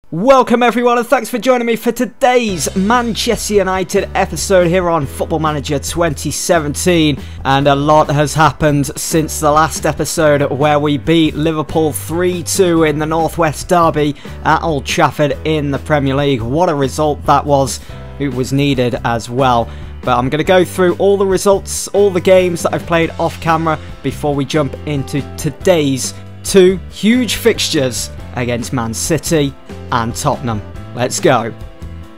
Welcome everyone and thanks for joining me for today's Manchester United episode here on Football Manager 2017, and a lot has happened since the last episode where we beat Liverpool 3-2 in the Northwest Derby at Old Trafford in the Premier League. What a result that was. It was needed as well. But I'm going to go through all the results, all the games that I've played off camera before we jump into today's two huge fixtures against Man City and Tottenham. Let's go.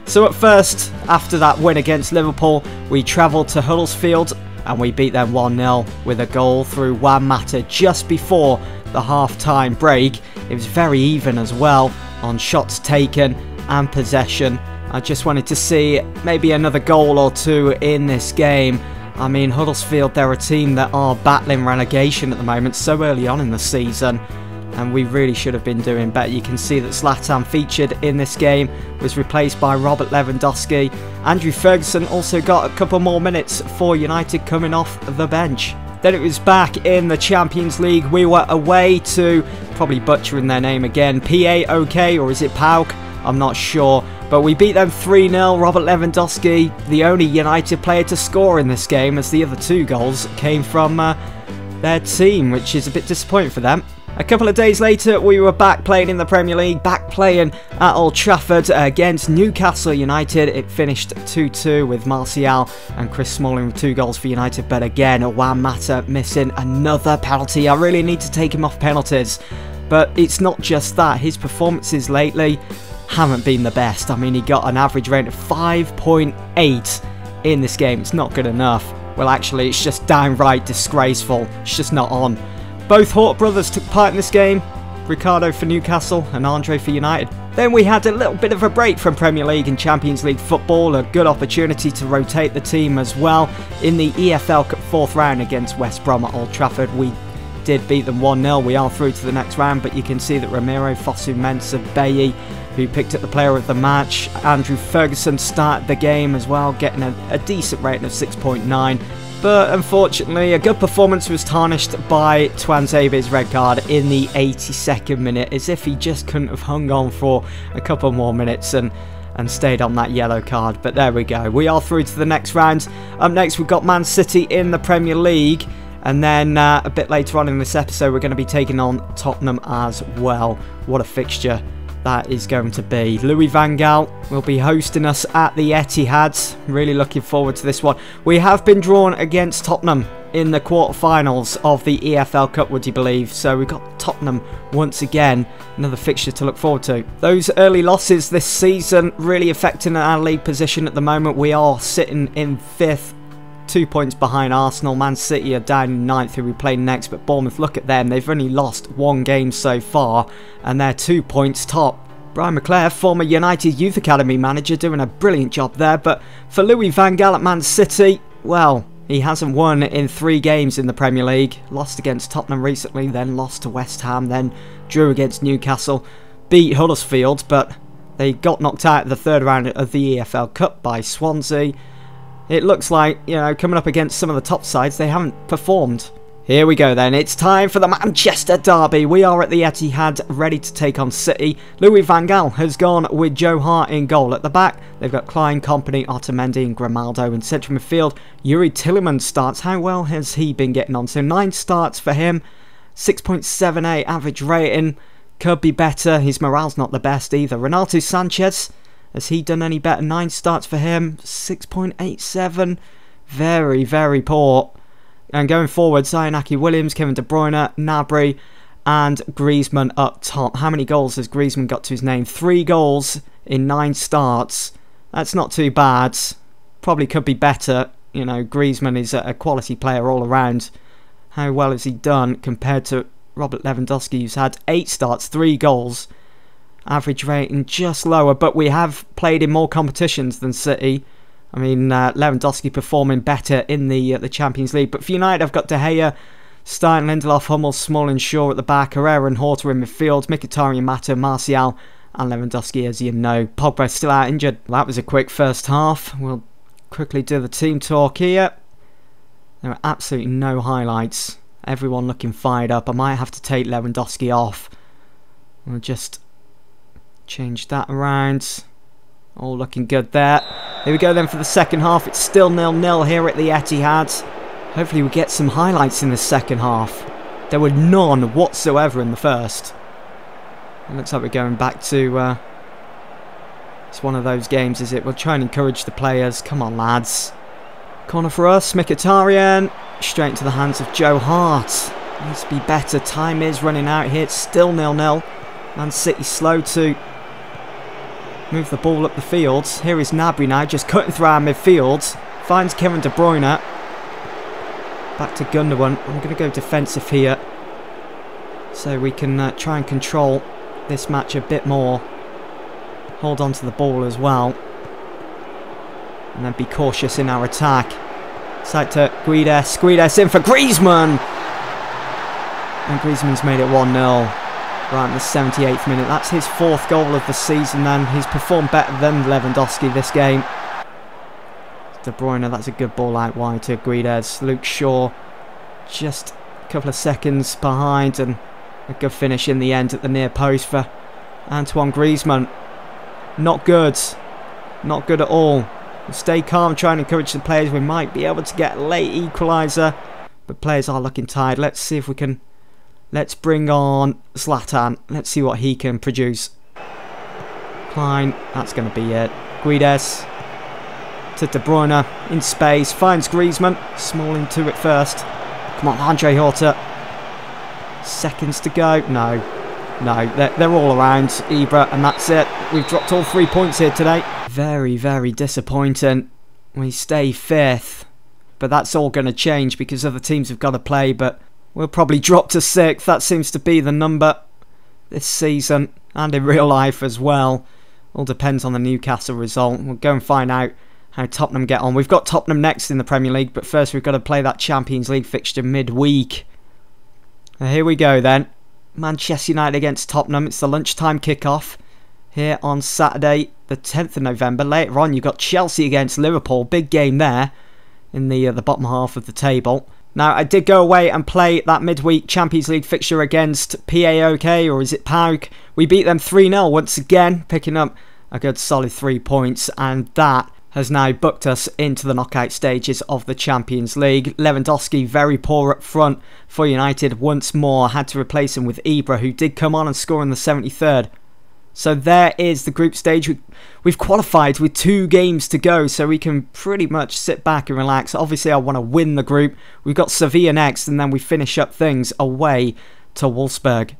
So at first, after that win against Liverpool, we travelled to Huddersfield and we beat them 1-0 with a goal through Juan Mata just before the half-time break. It was very even as well on shots taken and possession. I just wanted to see maybe another goal or two in this game. I mean, Huddersfield, they're a team that are battling relegation at the moment so early on in the season, and we really should have been doing better. You can see that Zlatan featured in this game, was replaced by Robert Lewandowski. Andrew Ferguson also got a couple more minutes for United coming off the bench. Then it was back in the Champions League. We were away to, probably butchering their name again, PAOK, or is it PAOK? I'm not sure. But we beat them 3-0. Robert Lewandowski, the only United player to score in this game, as the other two goals came from their team, which is a bit disappointing for them. A couple of days later, we were back playing in the Premier League, back playing at Old Trafford against Newcastle United. It finished 2-2 with Martial and Chris Smalling with 2 goals for United. But again, Juan Mata missing another penalty. I really need to take him off penalties. But it's not just that. His performances lately haven't been the best. I mean, he got an average rate of 5.8 in this game. It's not good enough. Well, actually, it's just downright disgraceful. It's just not on. Both Hort brothers took part in this game. Ricardo for Newcastle and Andre for United. Then we had a little bit of a break from Premier League and Champions League football. A good opportunity to rotate the team as well. In the EFL Cup 4th round against West Brom at Old Trafford, we did beat them 1-0. We are through to the next round, but you can see that Ramiro Fosu-Mensah Bayi, who picked up the player of the match. Andrew Ferguson started the game as well, getting a decent rating of 6.9. But unfortunately, a good performance was tarnished by Tuanzebe's red card in the 82nd minute, as if he just couldn't have hung on for a couple more minutes and stayed on that yellow card. But there we go. We are through to the next round. Up next, we've got Man City in the Premier League. And then a bit later on in this episode, we're going to be taking on Tottenham as well. What a fixture that is going to be. Louis van Gaal will be hosting us at the Etihad. Really looking forward to this one. We have been drawn against Tottenham in the quarterfinals of the EFL Cup, would you believe? So we've got Tottenham once again. Another fixture to look forward to. Those early losses this season really affecting our league position at the moment. We are sitting in 5th. 2 points behind Arsenal. Man City are down in 9th, who we play next, but Bournemouth, look at them. They've only lost 1 game so far, and they're 2 points top. Brian McClare, former United Youth Academy manager, doing a brilliant job there, but for Louis van Gaal at Man City, well, he hasn't won in 3 games in the Premier League. Lost against Tottenham recently, then lost to West Ham, then drew against Newcastle, beat Huddersfield, but they got knocked out at the 3rd round of the EFL Cup by Swansea. It looks like, you know, coming up against some of the top sides, they haven't performed. Here we go then. It's time for the Manchester Derby. We are at the Etihad, ready to take on City. Louis van Gaal has gone with Joe Hart in goal. At the back, they've got Klein, Kompany, Otamendi and Grimaldo. In central midfield, Yuri Tielemans starts. How well has he been getting on? So 9 starts for him, 6.78 average rating. Could be better. His morale's not the best either. Renato Sanchez, has he done any better? 9 starts for him, 6.87. Very, very poor. And going forward, Zainaki Williams, Kevin De Bruyne, Gnabry and Griezmann up top. How many goals has Griezmann got to his name? 3 goals in 9 starts. That's not too bad. Probably could be better. You know, Griezmann is a quality player all around. How well has he done compared to Robert Lewandowski, who's had 8 starts, 3 goals. Average rating just lower, but we have played in more competitions than City. I mean, Lewandowski performing better in the Champions League. But for United, I've got De Gea, Stein, Lindelof, Hummels, Smalling, Shaw at the back, Herrera and Horta in midfield, Mkhitaryan, Mata, Martial and Lewandowski, as you know. Pogba still out injured. Well, that was a quick first half. We'll quickly do the team talk here. There are absolutely no highlights. Everyone looking fired up. I might have to take Lewandowski off. We'll just Change that around. All looking good there. Here we go then for the second half. It's still 0-0 here at the Etihad. Hopefully we get some highlights in the second half. There were none whatsoever in the first. It looks like we're going back to... it's one of those games, is it? We'll try and encourage the players. Come on, lads. Corner for us. Mkhitaryan. Straight into the hands of Joe Hart. Needs to be better. Time is running out here. It's still 0-0. Man City slow to move the ball up the field. Here is Gnabry now, just cutting through our midfield. Finds Kevin De Bruyne. Back to Gundogan. I'm going to go defensive here, so we can try and control this match a bit more. Hold on to the ball as well. And then be cautious in our attack. Side to Guedes. Guedes in for Griezmann. And Griezmann's made it 1-0. Right in the 78th minute. That's his 4th goal of the season then. He's performed better than Lewandowski this game. De Bruyne, that's a good ball out wide to Guedes. Luke Shaw just a couple of seconds behind, and a good finish in the end at the near post for Antoine Griezmann. Not good. Not good at all. We'll stay calm, try and encourage the players. We might be able to get a late equaliser, but players are looking tired. Let's see if we can... Let's bring on Zlatan. Let's see what he can produce. Klein, that's going to be it. Guedes to De Bruyne in space. Finds Griezmann. Smalling to it first. Come on, Andre Horta. Seconds to go. No. They're all around Ibra, and that's it. We've dropped all 3 points here today. Very, very disappointing. We stay 5th. But that's all going to change because other teams have got to play, but... We'll probably drop to 6th. That seems to be the number this season and in real life as well. All depends on the Newcastle result. We'll go and find out how Tottenham get on. We've got Tottenham next in the Premier League, but first we've got to play that Champions League fixture midweek. Here we go then. Manchester United against Tottenham. It's the lunchtime kickoff here on Saturday, the 10th of November. Later on, you've got Chelsea against Liverpool. Big game there in the bottom half of the table. Now, I did go away and play that midweek Champions League fixture against PAOK, or is it PAOK? We beat them 3-0 once again, picking up a good solid 3 points, and that has now booked us into the knockout stages of the Champions League. Lewandowski very poor up front for United once more. Had to replace him with Ibra, who did come on and score in the 73rd. So there is the group stage. We've qualified with 2 games to go, so we can pretty much sit back and relax. Obviously, I want to win the group. We've got Sevilla next, and then we finish up things away to Wolfsburg.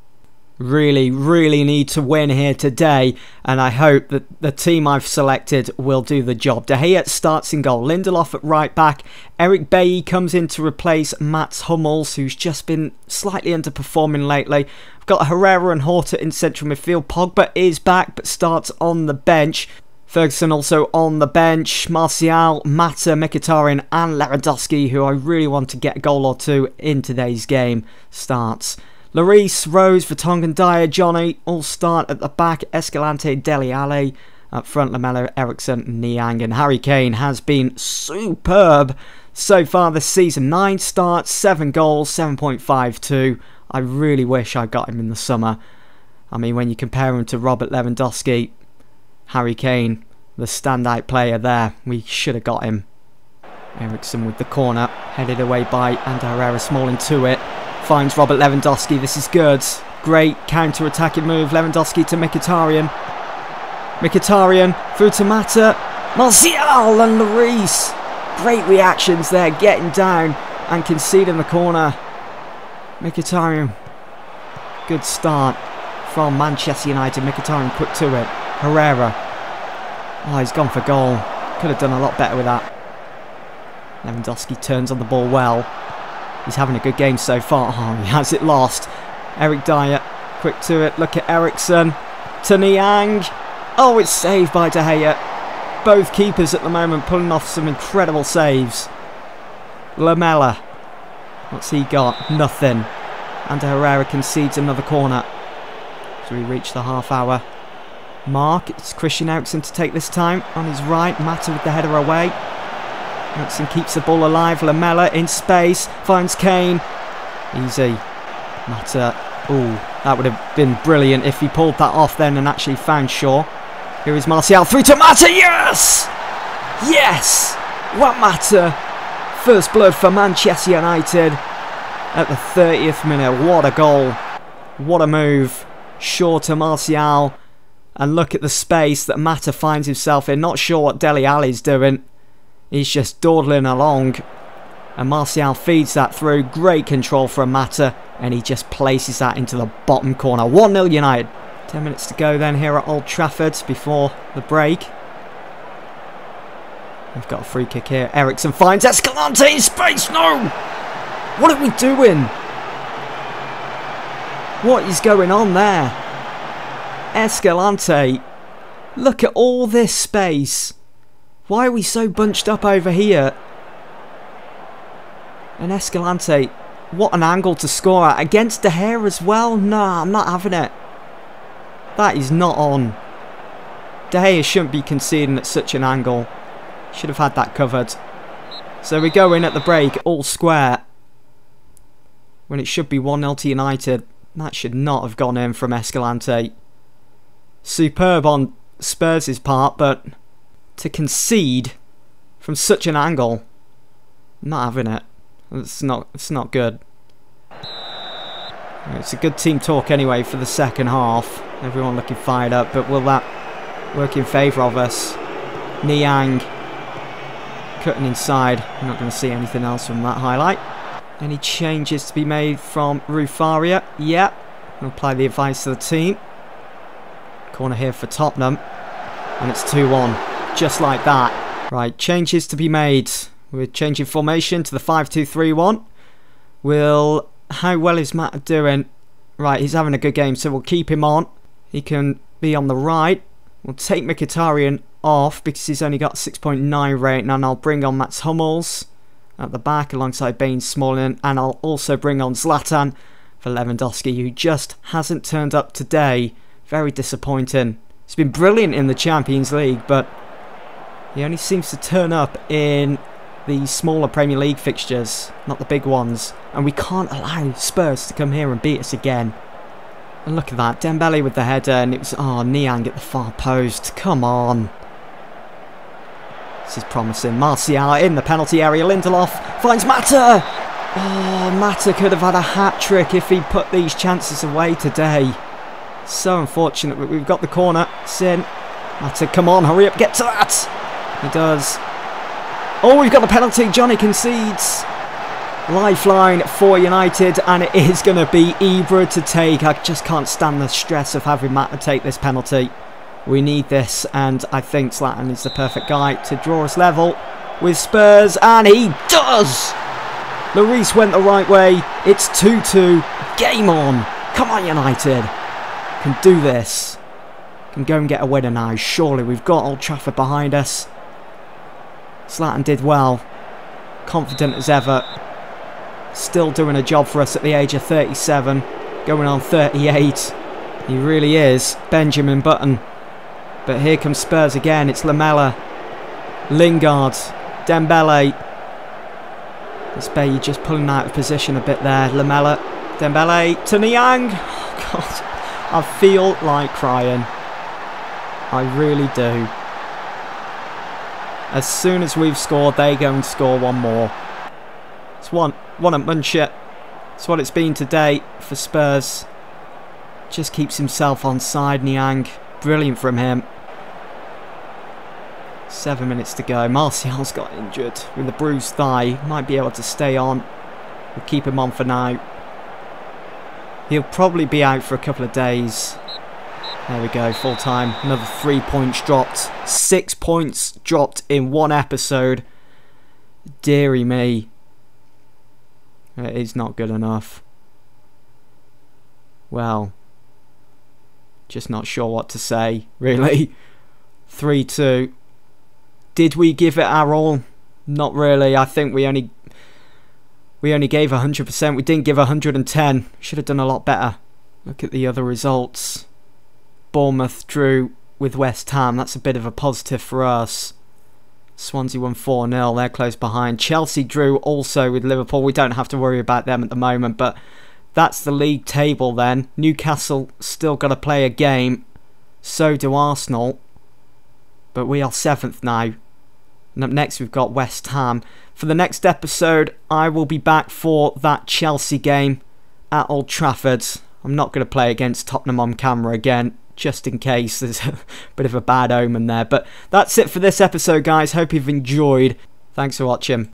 Really, really need to win here today, and I hope that the team I've selected will do the job. De Gea starts in goal. Lindelof at right back. Eric Bailly comes in to replace Mats Hummels, who's just been slightly underperforming lately. I've got Herrera and Horta in central midfield. Pogba is back, but starts on the bench. Ferguson also on the bench. Martial, Mata, Mkhitaryan and Lewandowski, who I really want to get a goal or 2 in today's game, starts. Lloris, Rose, Vertonghen, Dyer, Johnny all start at the back. Escalante, Dele Alli up front. Lamela, Ericsson, Niang, and Harry Kane has been superb so far this season. 9 starts, 7 goals, 7.52. I really wish I got him in the summer. I mean, when you compare him to Robert Lewandowski, Harry Kane, the standout player there, we should have got him. Ericsson with the corner, headed away by Ander Herrera, Smalling to it. Finds Robert Lewandowski. This is good. Great counter-attacking move. Lewandowski to Mkhitaryan. Mkhitaryan through to Mata. Martial and Lloris. Great reactions there. Getting down and conceding the corner. Mkhitaryan. Good start from Manchester United. Mkhitaryan quick to it. Herrera. Oh, he's gone for goal. Could have done a lot better with that. Lewandowski turns on the ball well. He's having a good game so far. Oh, he has it lost. Eric Dyer, quick to it. Look at Ericsson. To Niang. Oh, it's saved by De Gea. Both keepers at the moment pulling off some incredible saves. Lamela. What's he got? Nothing. And Herrera concedes another corner. So we reach the half-hour mark. It's Christian Eriksen to take this time. On his right, Mata with the header away. Eriksen keeps the ball alive. Lamela in space. Finds Kane. Easy. Mata Ooh, that would have been brilliant if he pulled that off then and actually found Shaw. Here is Martial through to Mata. Yes! Yes! What Mata? First blood for Manchester United at the 30th minute. What a goal. What a move. Shaw to Martial. And look at the space that Mata finds himself in. Not sure what Dele Alli's doing. He's just dawdling along. And Martial feeds that through. Great control from Mata. And he just places that into the bottom corner. 1-0 United. 10 minutes to go then here at Old Trafford before the break. We've got a free kick here. Ericsson finds Escalante in space. No! What are we doing? What is going on there? Escalante. Look at all this space. Why are we so bunched up over here? And Escalante, what an angle to score at. Against De Gea as well? Nah, I'm not having it. That is not on. De Gea shouldn't be conceding at such an angle. Should have had that covered. So we go in at the break, all square. When it should be 1-0 to United. That should not have gone in from Escalante. Superb on Spurs' part, but to concede from such an angle, I'm not having it. It's not good. It's a good team talk anyway for the second half. Everyone looking fired up, but will that work in favour of us? Niang cutting inside. I'm not going to see anything else from that highlight. Any changes to be made from Rufaria? Yeah. I'll apply the advice to the team. Corner here for Tottenham. And it's 2-1. Just like that. Right, changes to be made. We're changing formation to the 5-2-3-1. How well is Matt doing? Right, he's having a good game, so we'll keep him on. He can be on the right. We'll take Mkhitaryan off because he's only got 6.9 rating, and I'll bring on Mats Hummels at the back alongside Bain Smalling, and I'll also bring on Zlatan for Lewandowski, who just hasn't turned up today. Very disappointing. He's been brilliant in the Champions League, but he only seems to turn up in the smaller Premier League fixtures, not the big ones. And we can't allow Spurs to come here and beat us again. And look at that, Dembele with the header, and it was, oh, Niang at the far post. Come on. This is promising. Martial in the penalty area. Lindelof finds Mata. Oh, Mata could have had a hat-trick if he put these chances away today. So unfortunate, but we've got the corner. Sin. Mata, come on, hurry up, get to that. He does. Oh, we've got the penalty. Johnny concedes. Lifeline for United, and it is going to be Ibra to take. I just can't stand the stress of having Mata take this penalty. We need this, and I think Zlatan is the perfect guy to draw us level with Spurs, and he does! Lloris went the right way. It's 2-2. Game on. Come on, United. Can do this. Can go and get a winner now. Surely we've got Old Trafford behind us. Zlatan did well. Confident as ever. Still doing a job for us at the age of 37. Going on 38. He really is. Benjamin Button. But here comes Spurs again. It's Lamela. Lingard. Dembele. It's Bailly just pulling out of position a bit there. Lamela. Dembele to Niang. Oh, God. I feel like crying. I really do. As soon as we've scored, they go and score one more. It's one at Muncher. It's what it's been today for Spurs. Just keeps himself on side, Niang. Brilliant from him. 7 minutes to go. Martial's got injured with a bruised thigh. Might be able to stay on. We'll keep him on for now. He'll probably be out for a couple of days. There we go, full time. Another 3 points dropped. 6 points dropped in one episode. Deary me. It is not good enough. Well, just not sure what to say, really. 3-2. Did we give it our all? Not really. I think we only gave 100%. We didn't give 110. Should have done a lot better. Look at the other results. Bournemouth drew with West Ham. That's a bit of a positive for us. Swansea won 4-0. They're close behind. Chelsea drew also with Liverpool. We don't have to worry about them at the moment, but that's the league table then. Newcastle still got to play a game. So do Arsenal. But we are 7th now. And up next we've got West Ham. For the next episode, I will be back for that Chelsea game at Old Trafford. I'm not going to play against Tottenham on camera again, just in case there's a bit of a bad omen there. But that's it for this episode, guys. Hope you've enjoyed. Thanks for watching.